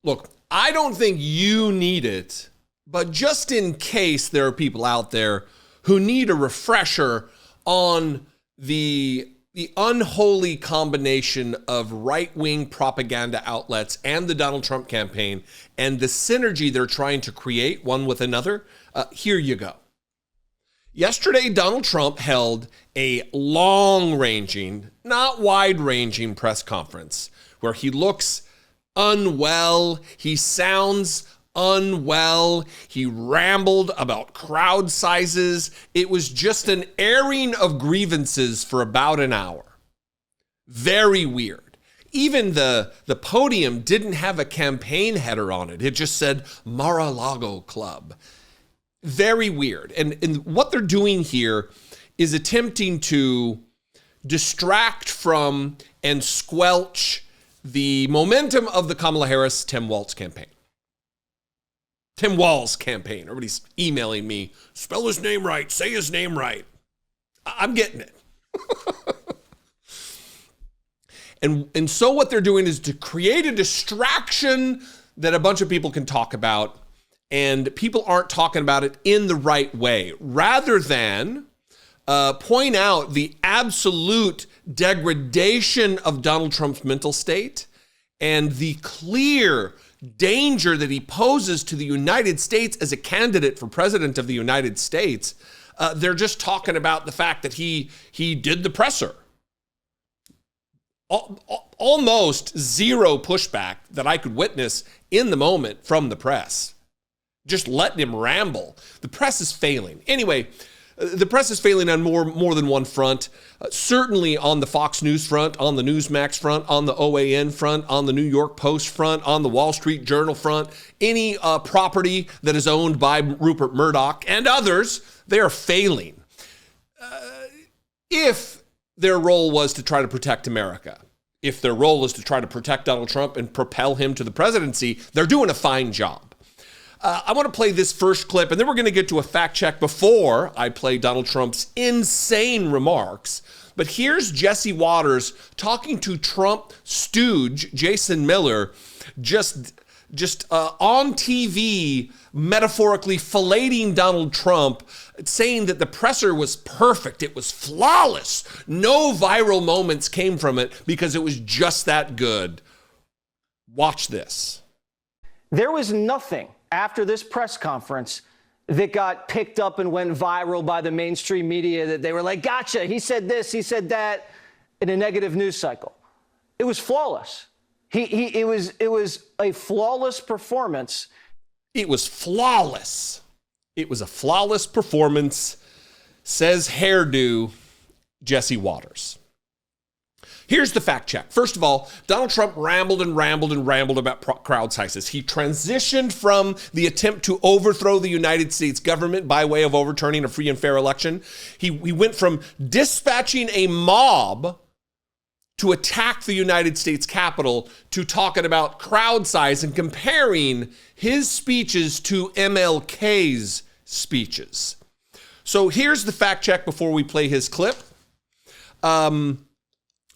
Look, I don't think you need it, but just in case there are people out there who need a refresher on the unholy combination of right-wing propaganda outlets and the Donald Trump campaign and the synergy they're trying to create one with another, here you go. Yesterday, Donald Trump held a long-ranging, not wide-ranging press conference where he looks unwell, he sounds unwell, he rambled about crowd sizes. It was just an airing of grievances for about an hour. Very weird. Even the podium didn't have a campaign header on it. It just said Mar-a-Lago Club. Very weird. And what they're doing here is attempting to distract from and squelch the momentum of the Kamala Harris-Tim Walz campaign. Tim Walz campaign. Everybody's emailing me, spell his name right, say his name right. I'm getting it. And so what they're doing is to create a distraction that a bunch of people can talk about, and people aren't talking about it in the right way, rather than point out the absolute degradation of Donald Trump's mental state and the clear danger that he poses to the United States as a candidate for president of the United States. They're just talking about the fact that he did the presser. Almost zero pushback that I could witness in the moment from the press. Just letting him ramble. The press is failing. Anyway, the press is failing on more than one front. Certainly on the Fox News front, on the Newsmax front, on the OAN front, on the New York Post front, on the Wall Street Journal front. Any property that is owned by Rupert Murdoch and others, they are failing. If their role was to try to protect America, if their role is to try to protect Donald Trump and propel him to the presidency, they're doing a fine job. I want to play this first clip, and then we're going to get to a fact check before I play Donald Trump's insane remarks. But here's Jesse Waters talking to Trump stooge Jason Miller, just on TV, metaphorically filleting Donald Trump, saying that the presser was perfect. It was flawless. No viral moments came from it because it was just that good. Watch this. There was nothing after this press conference that got picked up and went viral by the mainstream media that they were like, gotcha, he said this, he said that, in a negative news cycle. It was flawless. It was a flawless performance. It was flawless. It was a flawless performance, says hairdo Jesse Waters. Here's the fact check. First of all, Donald Trump rambled about crowd sizes. He transitioned from the attempt to overthrow the United States government by way of overturning a free and fair election. He went from dispatching a mob to attack the United States Capitol to talking about crowd size and comparing his speeches to MLK's speeches. So here's the fact check before we play his clip.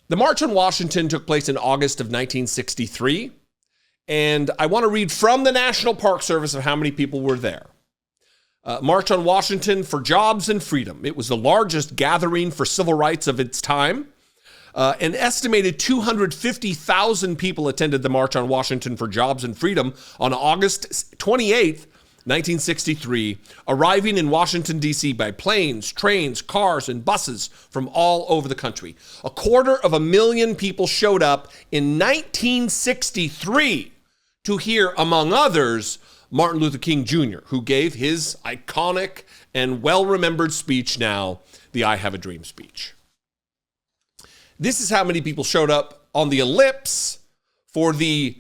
The March on Washington took place in August of 1963, and I want to read from the National Park Service of how many people were there. March on Washington for Jobs and Freedom. It was the largest gathering for civil rights of its time. An estimated 250,000 people attended the March on Washington for Jobs and Freedom on August 28th, 1963, arriving in Washington, D.C. by planes, trains, cars, and buses from all over the country. 250,000 people showed up in 1963 to hear, among others, Martin Luther King Jr., who gave his iconic and well-remembered speech now, the I Have a Dream speech. This is how many people showed up on the ellipse for the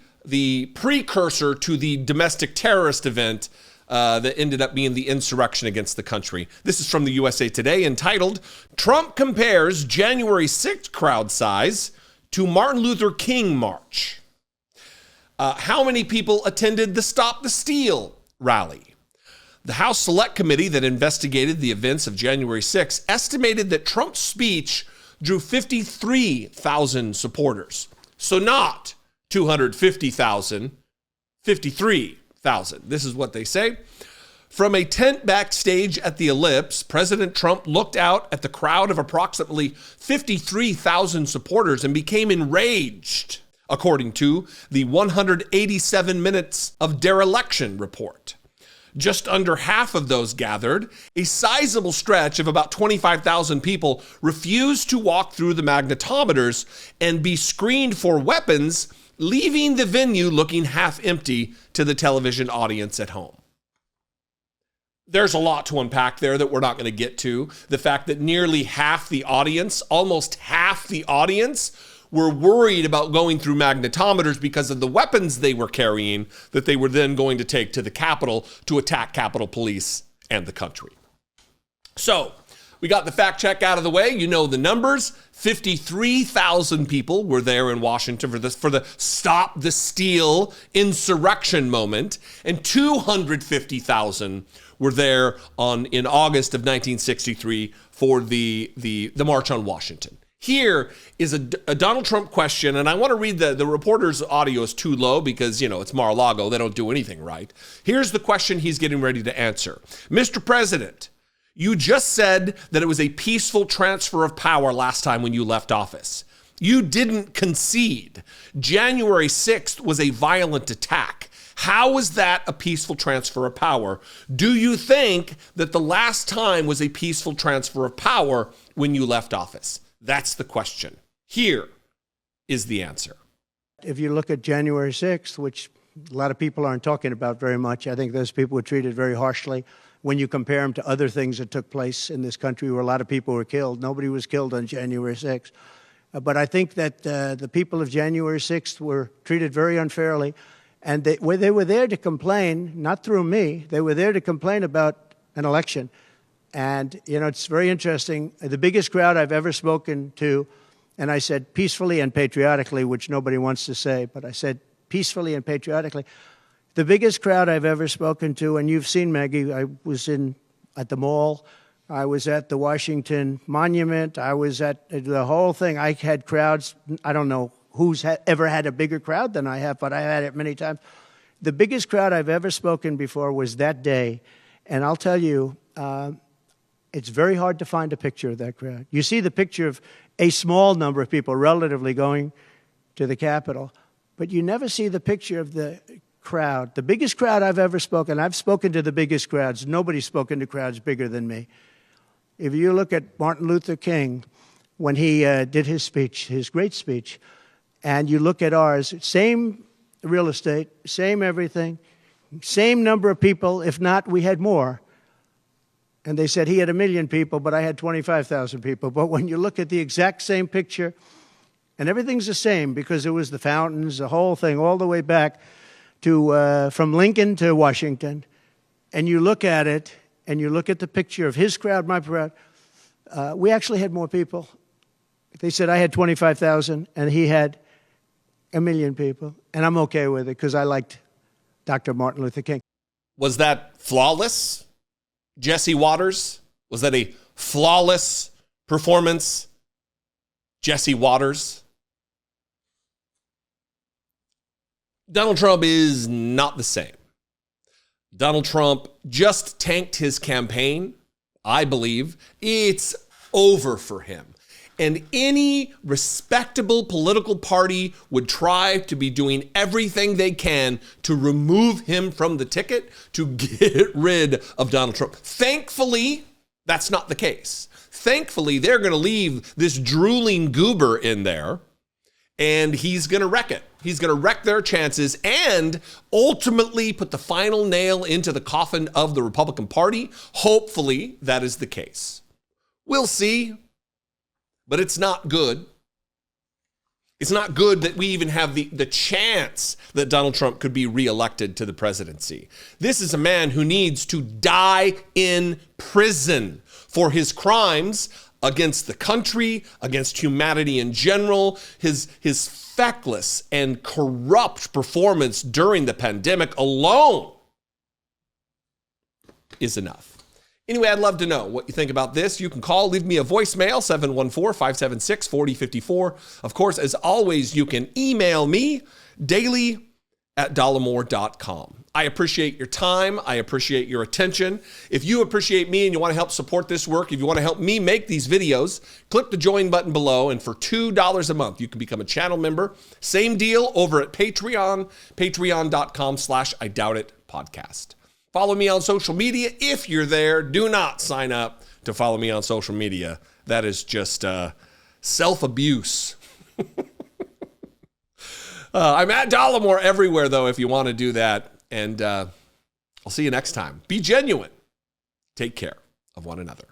precursor to the domestic terrorist event that ended up being the insurrection against the country. This is from the USA Today, entitled, Trump Compares January 6th Crowd Size to Martin Luther King March. How many people attended the Stop the Steal rally? The House Select Committee that investigated the events of January 6th estimated that Trump's speech drew 53,000 supporters. So not 250,000, 53,000. This is what they say. From a tent backstage at the Ellipse, President Trump looked out at the crowd of approximately 53,000 supporters and became enraged, according to the 187 minutes of dereliction report. Just under half of those gathered, a sizable stretch of about 25,000 people, refused to walk through the magnetometers and be screened for weapons, leaving the venue looking half empty to the television audience at home. There's a lot to unpack there that we're not going to get to. The fact that nearly half the audience, almost half the audience, were worried about going through magnetometers because of the weapons they were carrying that they were then going to take to the Capitol to attack Capitol Police and the country. So we got the fact check out of the way. You know the numbers. 53,000 people were there in Washington for the Stop the Steal insurrection moment, and 250,000 were there in August of 1963 for the March on Washington. Here is a Donald Trump question, and I want to read the reporter's audio is too low because, it's Mar-a-Lago. They don't do anything right. Here's the question he's getting ready to answer. Mr. President, you just said that it was a peaceful transfer of power last time when you left office. You didn't concede. January 6th was a violent attack. How was that a peaceful transfer of power? Do you think that the last time was a peaceful transfer of power when you left office? That's the question. Here is the answer. If you look at January 6th, which a lot of people aren't talking about very much, I think those people were treated very harshly. When you compare them to other things that took place in this country where a lot of people were killed, nobody was killed on January 6th. But I think that the people of January 6th were treated very unfairly. And they were there to complain, not through me, they were there to complain about an election. And, it's very interesting. The biggest crowd I've ever spoken to, and I said peacefully and patriotically, which nobody wants to say, but I said peacefully and patriotically. The biggest crowd I've ever spoken to, and you've seen, Maggie, I was at the mall, I was at the Washington Monument, I was at the whole thing. I had crowds, I don't know who's ever had a bigger crowd than I have, but I had it many times. The biggest crowd I've ever spoken before was that day, and I'll tell you, it's very hard to find a picture of that crowd. You see the picture of a small number of people relatively going to the Capitol, but you never see the picture of the crowd. The biggest crowd I've ever spoken, I've spoken to the biggest crowds. Nobody's spoken to crowds bigger than me. If you look at Martin Luther King, when he did his speech, his great speech, and you look at ours, same real estate, same everything, same number of people, if not, we had more. And they said he had 1 million people, but I had 25,000 people. But when you look at the exact same picture, and everything's the same because it was the fountains, the whole thing, all the way back to from Lincoln to Washington, and you look at it, and you look at the picture of his crowd, my crowd, we actually had more people. They said I had 25,000, and he had 1 million people, and I'm okay with it because I liked Dr. Martin Luther King. Was that flawless? Jesse Waters? Was that a flawless performance? Jesse Waters? Donald Trump is not the same. Donald Trump just tanked his campaign. I believe it's over for him. And any respectable political party would try to be doing everything they can to remove him from the ticket, to get rid of Donald Trump. Thankfully, that's not the case. Thankfully, they're going to leave this drooling goober in there, and he's going to wreck it. He's going to wreck their chances and ultimately put the final nail into the coffin of the Republican Party. Hopefully, that is the case. We'll see. But it's not good. It's not good that we even have the chance that Donald Trump could be reelected to the presidency. This is a man who needs to die in prison for his crimes against the country, against humanity in general, his feckless and corrupt performance during the pandemic alone is enough. Anyway, I'd love to know what you think about this. You can call, leave me a voicemail, 714-576-4054. Of course, as always, you can email me daily at Dollemore.com. I appreciate your time. I appreciate your attention. If you appreciate me and you want to help support this work, if you want to help me make these videos, click the join button below. And for $2 a month, you can become a channel member. Same deal over at Patreon, patreon.com/IDoubtIt podcast. Follow me on social media if you're there. Do not sign up to follow me on social media. That is just self-abuse. I'm at Dollemore everywhere, though, if you want to do that. And I'll see you next time. Be genuine. Take care of one another.